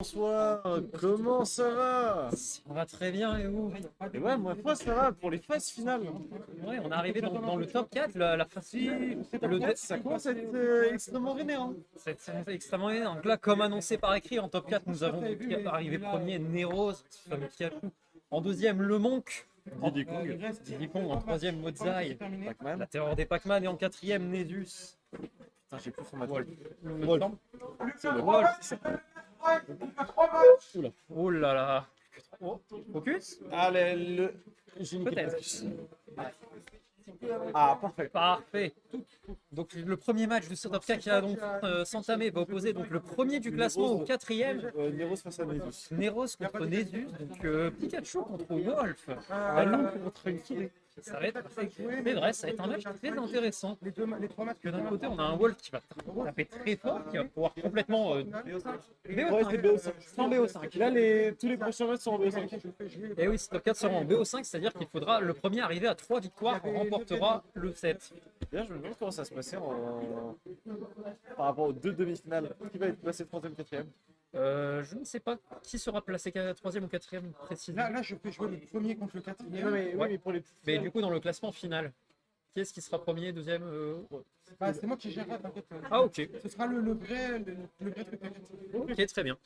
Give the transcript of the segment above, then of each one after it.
Bonsoir, comment ça va? Ça va très bien et vous? Et ouais, moi ça va pour les phases finales. Ouais, on est arrivé dans le top 4, la phase Ça commence à être extrêmement vénérant. c'est extrêmement énorme. Donc là, comme annoncé par écrit, en top 4, nous avons arrivé premier Neros, ce fameux Pikachu. En deuxième, le Monk. Diddy Kong. En troisième, Mozai. Pac-Man. La terreur des Pac-Man. Et en quatrième, Nezus. Putain, j'ai plus son match. Wolf. Wolf. C'est le Wolf. Oula. Oh là là. Oh, focus? Allez, j'ai une Peut-être. Ah, parfait. Parfait. Donc le premier match du top 4 qui va donc s'entamer va opposer donc le premier du classement au quatrième. Neros face à Nezus. Neros contre Nezus, donc Pikachu contre Wolf. Allons contre une souris. Ça va être, c'est vrai, ça va être un match très intéressant. Les trois matchs Que d'un côté, on a un Wolf qui va taper très fort, qui va pouvoir complètement Ouais, c'est BO5, BO5. sans BO5. Là, tous les prochains matchs sont en BO5. Et oui, ce top 4 sera en BO5, c'est-à-dire qu'il faudra le premier arriver à 3 victoires remportera le set. D'ailleurs, je me demande comment ça se passait par rapport aux deux demi-finales. Qui va être placé 3ème, 4ème? Je ne sais pas qui sera placé 3e ou 4e précisément. Là, je fais jouer le premier contre le quatrième. Non, mais, oui, mais pour les petites Mais finales. du coup, dans le classement final, qui est-ce qui sera premier, deuxième Bah, c'est moi qui gérerai, t'inquiète. Ah, ok. Ce sera le vrai truc. Ok, très bien.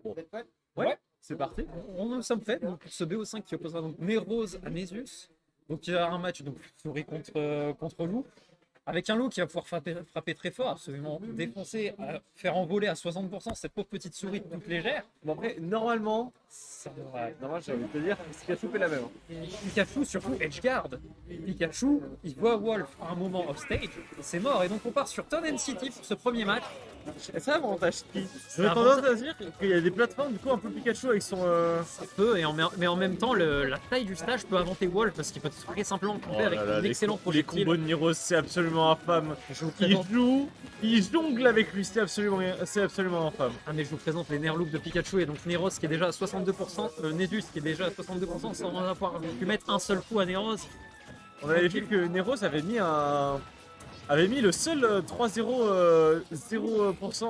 Vous êtes prêts? Ouais, C'est parti. on nous sommes faits. Donc, ce BO5 qui opposera donc Neros à Nezus. Donc, il y aura un match donc souris contre loup. Avec un loup qui va pouvoir frapper très fort, absolument défoncer, faire envoler à 60% cette pauvre petite souris toute légère. Bon, après, normalement, Ça devrait. normalement j'ai envie de te dire, Pikachu fait la même. Pikachu, surtout Edgeguard. Pikachu, il voit Wolf à un moment off-stage, c'est mort. Et donc on part sur Town City pour ce premier match. Et ça, avantage qui? J'aurais un tendance à dire qu'il y a des plateformes, du coup, un peu Pikachu avec son. Ça peut, mais en même temps, la taille du stage peut inventer Wolf parce qu'il peut très simplement couper avec un excellent les projectile. combos de Niro, c'est absolument infâme. Je vous Il présente, joue, il jongle avec lui, c'est absolument infâme. mais je vous présente les Nerloops de Pikachu et donc Neros qui est déjà à 62%, Nezus qui est déjà à 62% sans avoir pu mettre un seul coup à Neros. On avait vu que Neros avait mis le seul 3-0 0%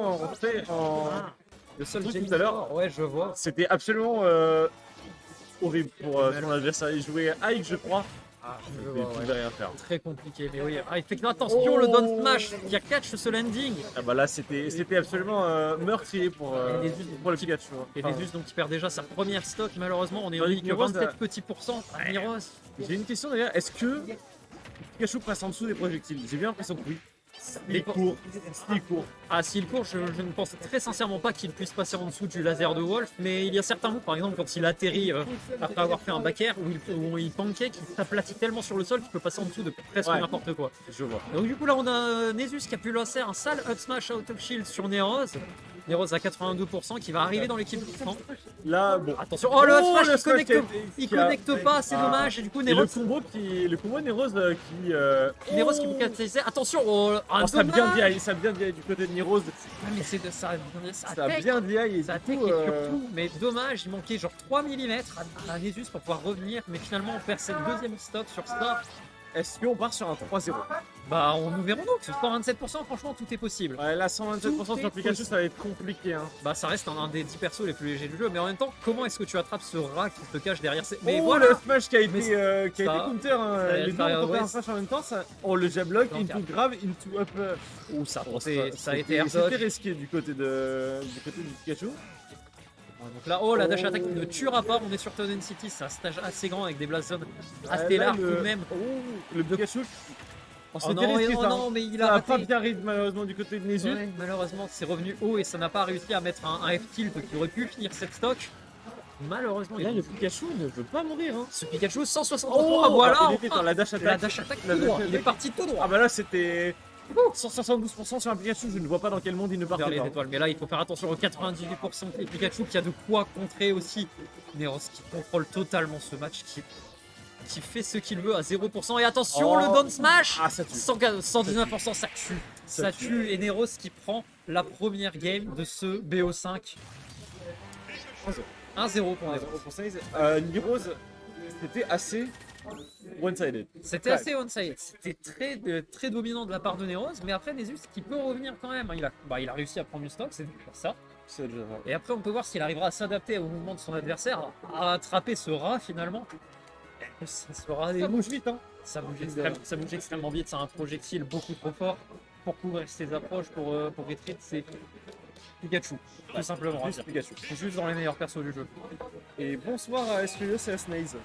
Ah, le seul truc Jamie tout à l'heure. Ford, ouais, je vois. C'était absolument horrible pour son adversaire. Il jouait Ike, je crois. Ah, Il ne pouvait rien faire. Très compliqué, mais oui. Ah, effectivement, attention, le down smash qui a catch ce landing. Ah bah là, c'était absolument meurtrier pour le Pikachu. Et Enfin, Nezus donc qui perd déjà sa première stock, malheureusement, on est en Tandis ligne que que Neros 27 a- petits pourcents. Neros. j'ai une question d'ailleurs, est-ce que Pikachu passe en dessous des projectiles? J'ai bien l'impression que oui. Il court. Ah, s'il court, je ne pense très sincèrement pas qu'il puisse passer en dessous du laser de Wolf, mais il y a certains moves, par exemple, quand il atterrit après avoir fait un back air, où il pancake, il s'aplatit tellement sur le sol qu'il peut passer en dessous de presque Ouais. n'importe quoi. Je vois. Donc du coup là on a Nezus qui a pu lancer un sale up smash out of shield sur Neros. Neros à 82% qui va arriver dans l'équipe du franc. Là, bon. Attention, oh le up smash, le il smash connecte, qui a- connecte pas, c'est Ah. dommage. Et du coup Et Neros, le combo Neros qui. Neros qui vous catalysait. Attention, oh, ça a bien dommage. DI, ça a bien DI du côté de Neros. Ah, mais c'est de ça, Ça a bien DI et ça du tech coup, et surtout, mais dommage, il manquait genre 3 mm à Nezus pour pouvoir revenir, mais finalement on perd cette deuxième stock sur Star. est-ce qu'on part sur un 3-0? Bah nous verrons donc, 127%, franchement tout est possible. Ouais, là 127% Tout sur est Pikachu, possible. ça va être compliqué. Hein. Bah ça reste un des 10 persos les plus légers du jeu, mais en même temps, comment est-ce que tu attrapes ce rat qui se cache derrière ces... Mais Oh, voilà. le smash qui a Mais été, ça- counter, hein. ça- Les deux ça- ont fait un ouais. smash en même temps. Ça... Oh, le jab lock, Donc, into grave, into up. Ouh, ça Oh, a été air C'était dodge. risqué du côté du Pikachu. Donc là, oh la dash attack ne tuera pas, on est sur Town City, c'est un stage assez grand avec des blasts assez Là, larges tout de même. Oh, le Pikachu. Oh, Oh c'était non, risqué, oh ça. non, mais il Ça a a pas raté. bien rythme malheureusement du côté de Nezus. Ouais, malheureusement, c'est revenu haut et ça n'a pas réussi à mettre un F-tilt qui aurait pu finir cette stock. Malheureusement, Et là, le Pikachu ne veut pas mourir. Hein. ce Pikachu 163 Oh, points, voilà, il était enfin. dans la dash La attack. dash attack La tout dash droit, il est attack. parti tout droit. Ah bah là, c'était 172% sur un Pikachu. Je ne vois pas dans quel monde il ne Vers partait les pas. étoiles, mais là il faut faire attention aux 98% et Pikachu qui a de quoi contrer aussi Neros qui contrôle totalement ce match, qui fait ce qu'il veut à 0%. Et attention, Oh. le down smash, Ah, ça tue. 119%, ça tue. Ça Ça tue et Neros qui prend la première game de ce BO5. 1-0 pour Neros. Pour Saiz, Niroz, c'était assez one-sided. C'était assez one-side, c'était très dominant de la part de Neros, mais après Nezus qui peut revenir quand même. Il a réussi à prendre une stock, c'est pour ça. C'est déjà vrai. Et après, on peut voir s'il arrivera à s'adapter au mouvement de son adversaire, à attraper ce rat finalement. Ça sera Ça bouge vite, hein. ça bouge extrêmement vite, c'est un projectile beaucoup trop fort pour couvrir ses approches, pour retreat, c'est Pikachu, tout simplement. Juste Pikachu. Juste dans les meilleurs persos du jeu. Et bonsoir à Escrios et à Snaze.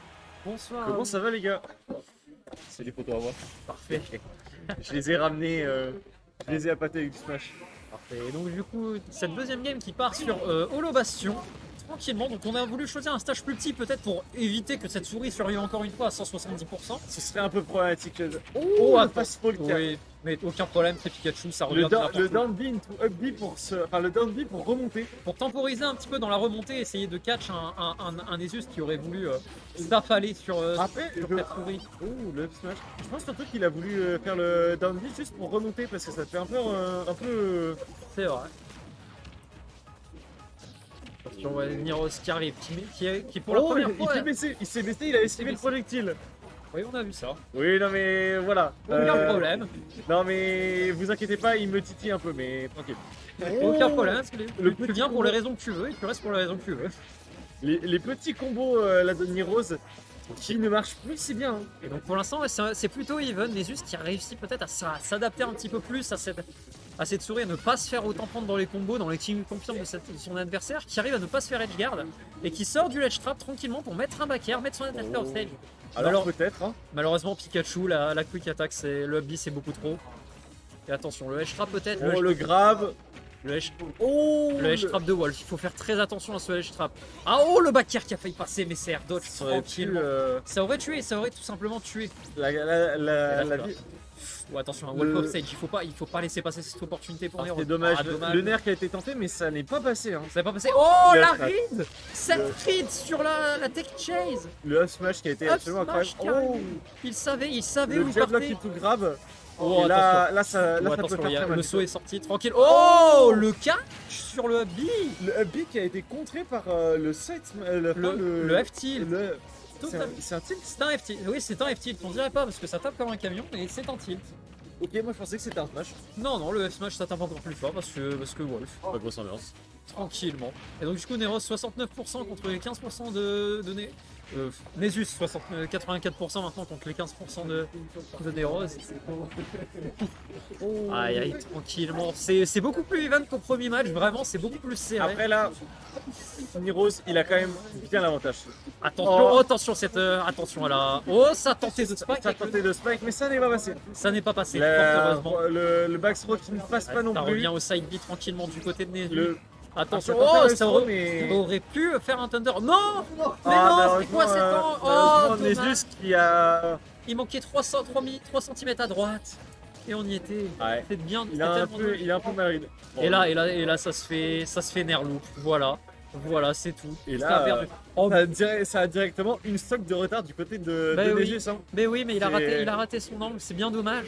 Bonsoir. Comment ça va les gars? C'est les photos à voir. Parfait. Je les ai ramenés, je les ai appâtés avec du Smash. Parfait. Et donc du coup, cette deuxième game qui part sur Holo Bastion, tranquillement. Donc on a voulu choisir un stage plus petit peut-être pour éviter que cette souris survive encore une fois à 170%. Ce serait un peu problématique. Oh, le attends. fastball qui a- Oui, mais aucun problème, c'est Pikachu, ça Le, revient de down, n'importe le où. down B into up B pour se... Enfin, le down B pour remonter. Pour temporiser un petit peu dans la remontée, essayer de catch un Asus qui aurait voulu s'affaler sur Après, sur je... cette souris. Oh, le up smash. Je pense surtout qu'il a voulu faire le down B juste pour remonter parce que ça fait un peu... C'est vrai. Attention, ouais, Niros qui arrive, qui pour la Oh, première il fois. s'est baissé, il a esquivé le baissé. projectile. Oui, on a vu ça. Oui, non mais voilà. Aucun problème. Non mais vous inquiétez pas, il me titille un peu, mais tranquille. Aucun problème. Parce que Le tu petit viens pour combo. les raisons que tu veux et tu restes pour les raisons que tu veux. Les petits combos là de Nirose qui ne marchent plus si bien. Hein. Et donc pour l'instant, ouais, c'est plutôt Even, Nesus qui a réussi peut-être à s'adapter un petit peu plus à cette souris, à ne pas se faire autant prendre dans les combos, dans les team confirm de son adversaire, qui arrive à ne pas se faire edge guard et qui sort du ledge trap tranquillement pour mettre un back air, mettre son adversaire au stage. Alors peut-être. Hein. Malheureusement, Pikachu, la quick attack, le up B c'est beaucoup trop. Et attention, le edge trap peut-être. Oh le grab. Le edge, Oh le edge trap de Wolf, il faut faire très attention à ce edge trap. Ah oh le back air qui a failli passer, mais c'est air dodge Ça aurait pu, tranquillement. Ça aurait tué, ça aurait tout simplement tué. la vie. Oh, attention, un walk off stage, il faut pas laisser passer cette opportunité pour Nero. C'est dommage. Ah, dommage. Le nerf qui a été tenté, mais ça n'est pas passé. Hein. Ça n'est pas passé. Oh Le la up read. Cette read sur la tech chase. Le up smash qui a été Up absolument smash incroyable. Oh, Il savait le où il jab lock partait. into grab. Oh, Et là, attention. là, ça Oh, peut attention, faire très mal. le saut est sorti tranquille. Oh le catch sur le up B. Le up B qui a été contré par le side. Le F-tilt. le- Total. C'est un tilt. C'est un F-tilt. Oui, c'est un F-tilt. On dirait pas parce que ça tape comme un camion, mais c'est un tilt. Ok, moi je pensais que c'était un smash. Non, non, le F-smash ça tape encore plus fort parce que Wolf. Pas grosse ambiance. Tranquillement. Et donc du coup Neros 69% contre les 15% de Nesus 84% maintenant contre les 15% de Neros. Aïe aïe tranquillement. C'est beaucoup plus even qu'au premier match, vraiment c'est beaucoup plus serré. Après là, Nirose, il a quand même bien l'avantage. Attention, Oh. attention attention à la. Oh ça a tenté de spike. Ça a tenté de spike, mais ça n'est pas passé. Ça n'est pas passé, fort heureusement. Le backthrow qui ne passe pas non Ça plus. revient au side B tranquillement du côté de Nesus. Le... Attention, Ah, oh ça ça tentait aurait, mais- ça aurait pu faire un Thunder. Non mais Ah, non, c'est quoi cet an? Oh malheureusement, dommage. Nesus qui a... Il manquait 3 cm à droite. Et on y était. Ouais. C'est bien. Il a un tellement peu, dommage. il est un peu malade. Et là, ça se fait Nerloop. Voilà, c'est tout. Et Ça là, a perdu. Oh, ça a directement une stock de retard du côté de Bah oui. Nesus. Hein. mais oui, mais il a c'est- raté son angle. C'est bien dommage.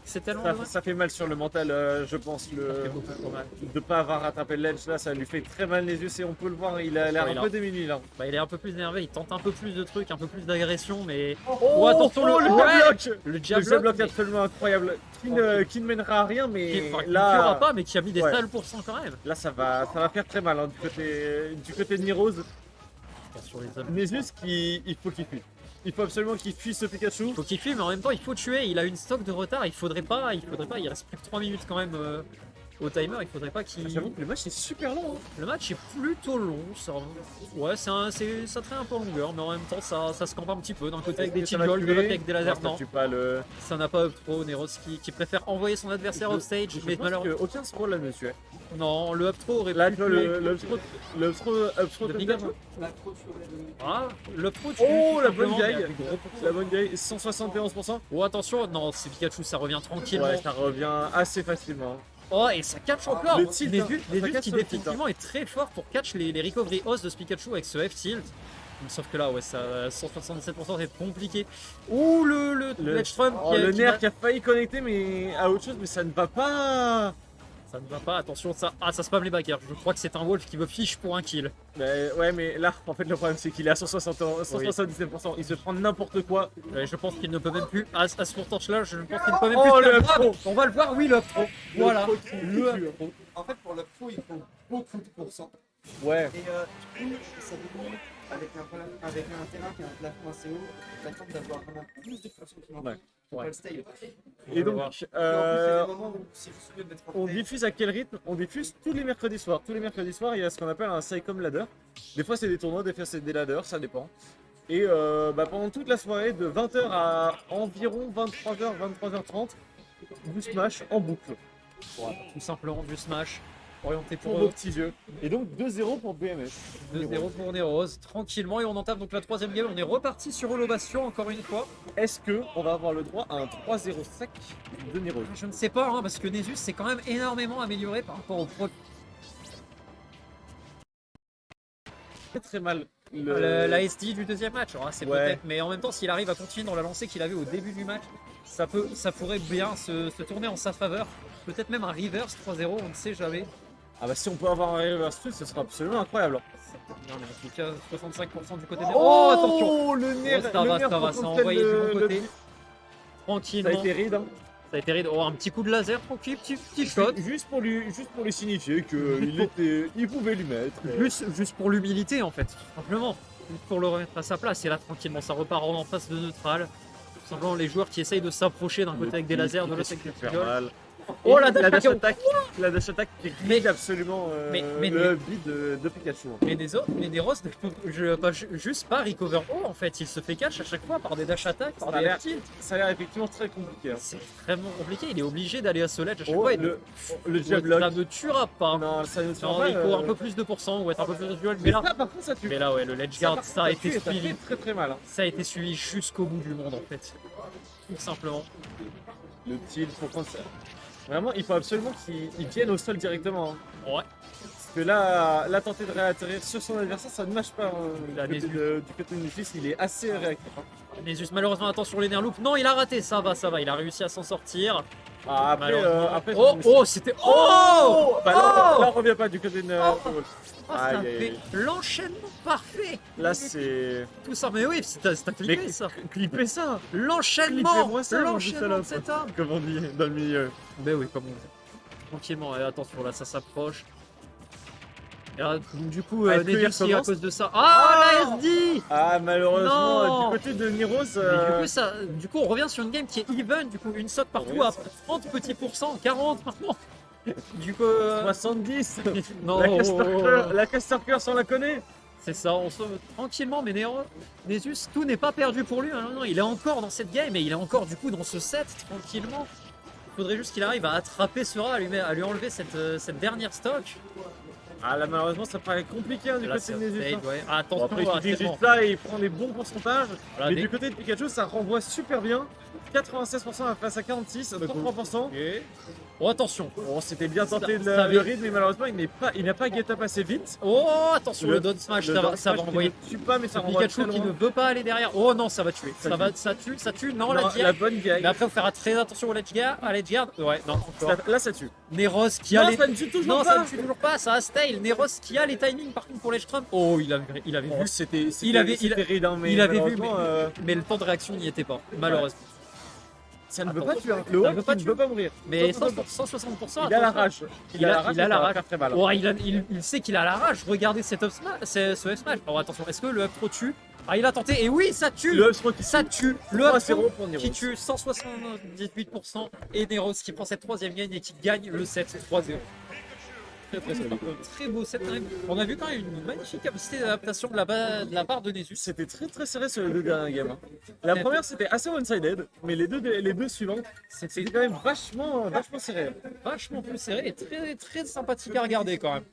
C'est tellement Ça, dommage. ça fait mal sur le mental, je pense, Ça fait beaucoup trop mal. de pas avoir rattrapé le ledge là, ça lui fait très mal les yeux et on peut le voir, il a l'air Ouais, il un a- peu démuni là. Bah, il est un peu plus énervé. Il tente un peu plus de trucs, un peu plus d'agression, mais Oh, attention, le ouais, jab block le Le jab jab block mais- absolument incroyable, qui ne mènera à rien, qui, mais enfin, qui ne là, tuera pas, mais qui a mis des Ouais. sales pourcents quand même. là ça va faire très mal hein, du côté de Nirose. Attention les hommes. Nesus, il faut qu'il fuit. Il faut absolument qu'il fuit ce Pikachu. Il faut qu'il fuit, mais en même temps, il faut tuer. Il a une stock de retard. Il faudrait pas. Il reste plus que 3 minutes quand même au timer. Il faudrait pas qu'il. J'avoue que le match est super long. Hein. Le match est plutôt long. Ouais, ça traîne un peu en longueur, mais en même temps, ça se campe un petit peu. D'un côté avec des Est-ce que petites ça va golds, de tuer l'autre avec des lasers. Non, ça Non, tue pas le... ça n'a pas up trop. Neros qui préfère envoyer son adversaire off stage, Je mais pense malheureusement. qu'aucun scroll là ne tuait. Non, le up throw aurait Là, pu tu vois, tuer. le up-throw De comme Pikachu. ça. Ah, le up throw tue. Oh, tout la bonne simplement, mais gueule. avec gros pourcents. La bonne gueule, 171%. Oh, attention. Non, c'est Pikachu, ça revient tranquillement. Ouais, ça revient assez facilement. Oh, et ça catch encore. Le tilt, hein. Les Ça vues catch qui sur le tilt, définitivement est très fort pour catch les recovery os de ce Pikachu avec ce F-tilt. Sauf que là, ouais, ça 177% c'est compliqué. Ouh, le Ledge Trump Oh, le nerf qui a failli connecter mais à autre chose, mais ça ne va pas. Ça ne va pas, attention, ça spam les bagarres. Je crois que c'est un Wolf qui me fiche pour un kill. Mais, ouais, mais là, en fait, le problème, c'est qu'il est à 179%. Il se prend n'importe quoi. Je pense qu'il ne peut même plus, à ce pourcentage-là, je pense qu'il ne peut même plus. Oh, le faire pro. On va le voir, oui, le pro. Voilà, pro qui le tue. pro. En fait, pour le pro, il faut beaucoup de pourcents. Ouais. Et du coup, ça demande, avec un terrain qui a un plafond assez haut, d'attendre d'avoir vraiment plus de pourcents qu'il en faut. Ouais. Pour Ouais. pas le style. Et donc, Et en plus, il y a des moments où, si vous vous souvenez d'être on diffuse à quel rythme? On diffuse tous les mercredis soirs. Tous les mercredis soirs, il y a ce qu'on appelle un Psycom Ladder. Des fois, c'est des tournois, des fois, c'est des ladders, ça dépend. Et pendant toute la soirée, de 20h à environ 23h, 23h30, du Smash en boucle. Voilà, tout simplement du smash, orienté Pour pour vos eux. petits yeux. Et donc 2-0 pour BMS. 2-0 pour Neros, tranquillement, et on entame donc la troisième game. On est reparti sur Holobastion encore une fois. Est-ce que on va avoir le droit à un 3-0 sec de Nero? Je ne sais pas, hein, parce que Nesus s'est quand même énormément amélioré par rapport au pro. Très très mal. La SD du deuxième match, alors, c'est Ouais. peut-être, mais en même temps, s'il arrive à continuer dans la lancée qu'il avait au début du match, ça pourrait bien se tourner en sa faveur. Peut-être même un reverse 3-0, on ne sait jamais. Ah bah si on peut avoir un reverse twist, ce sera absolument incroyable. Non, mais en tout cas, 65% du côté des. Oh, attention! Le nerf, Oh, ça va, le nerf ça va, pour ça a contrer envoyé du bon côté. Ça a Tranquillement. été ride. Hein. Ça a été raide. Oh, un petit coup de laser, tranquille, petit shot. Juste pour lui signifier qu'il pouvait lui mettre. Juste pour l'humilité en fait, tout simplement. Juste pour le remettre à sa place. Et là, tranquillement, ça repart en face de neutral. Tout simplement, les joueurs qui essayent de s'approcher d'un côté avec des lasers, de l'autre avec des super fioles. mal. Oh, Et la dash attack, la dash attack qui grille absolument mais- le beat de Pikachu. Mais des autres, mais des Ross, juste pas recover haut en fait. Il se fait catch à chaque fois par des dash attack, par Ça a des l'air- tilts. Ça a l'air effectivement très compliqué. Hein. C'est extrêmement compliqué. Il est obligé d'aller à ce ledge à chaque Oh, fois. le jab lock. Ça ne tuera pas. Non, ça ne Non, il faut un peu plus de pourcent ou être un peu plus de duel. Mais là, par contre, ça tue. mais là, ouais, le ledge guard, ça a été suivi. très très mal. Hein. Ça a été suivi jusqu'au bout du monde en fait. Tout simplement. Le tilt pour prendre ça. Vraiment, il faut absolument qu'il vienne au sol directement. Hein. Ouais. Parce que là, tenter de réatterrir sur son adversaire, ça ne marche pas. Hein. La Du côté du côté de Nifis, il est assez réactif. Hein. Nesus malheureusement attention les nerfs non il a raté, ça va, il a réussi à s'en sortir. Ah, Malheureusement. après, C'était oh Bah là, on revient pas du côté de Wolf. ça Aïe, aïe, fait aïe. l'enchaînement parfait. Là, c'est. Tout ça, mais oui, c'est t'as clippé Mais ça. clippez ça. L'enchaînement, Clippez-moi ça, l'enchaînement de cette arme. Comme on dit dans le milieu. Ben oui, comme on dit. Tranquillement, et attention là, ça s'approche. Et là, donc, du coup, Est-ce qu'il Nesus à recommence cause de ça. Ah, la SD. Ah, malheureusement, Non. du côté de Niros. Mais du coup, on revient sur une game qui est even, du coup, une shot partout Ouais, à 30 petits pourcents, 40 maintenant. Du coup, 70. non, La caster curse, on la connaît. c'est ça, on se tranquillement, mais Nesus, tout n'est pas perdu pour lui. Hein, non, il est encore dans cette game et il est encore du coup dans ce set tranquillement. Il faudrait juste qu'il arrive à attraper Sera, à lui enlever cette dernière stock. Ah, là, malheureusement, ça paraît compliqué hein, du Là, côté c'est de Nésus. upstage, ouais. Ah, Bon, attention, après, il c'est utilise bon. ça et il prend des bons pourcentages. Voilà, Mais des- du côté de Pikachu, ça renvoie super bien. 96% face à 46, 33%. Ok. Oh, attention. Bon, c'était bien tenté Ça le avait- rythme, mais malheureusement, il n'a pas get up assez vite. Oh, attention, le down smash, Le ça va down smash qui envoyer. ne tue pas, mais ça Le renvoie Pikachu très qui loin. ne veut pas aller derrière. Oh non, ça va tuer. Ça Ça tue. Non, Non, la la diag. bonne gag. Mais après, on fera très attention au ledge guard. Ouais, non, encore. Là, ça tue. Neros qui a Non, les. ça ne tue toujours Non, pas. ça ne tue toujours pas, ça a stale. Neros qui a les timings par contre pour l'edge trump. Oh, il avait Bon, vu. c'était il ride, hein, mais il avait vu, malheureusement, mais le temps de réaction n'y était pas, malheureusement. ça ne veut Attends. pas tuer. Hein. Ça Le ne Hulk, veut pas il ne tuer. veut pas mourir. Mais 160%. 160%. Il a la attention. rage. Il a la ça va rage. faire très mal. Oh, il sait qu'il a la rage. Regardez ce up smash. Oh, attention, est-ce que le up pro tue? Ah, il a tenté. Et oui, ça tue. Le Hulk qui Ça tue. Le up 3-0 pro pour Neros. qui tue 178%. Et Neros qui prend cette troisième gagne et qui gagne le set 3-0. Très, très solide. Très beau set. On a vu quand même une magnifique capacité d'adaptation de la part de Nesus. C'était très très serré sur les deux dernières games. Hein. La première c'était assez one-sided, mais les deux suivantes, c'était quand même vachement serré. Vachement plus serré et très très sympathique à regarder quand même.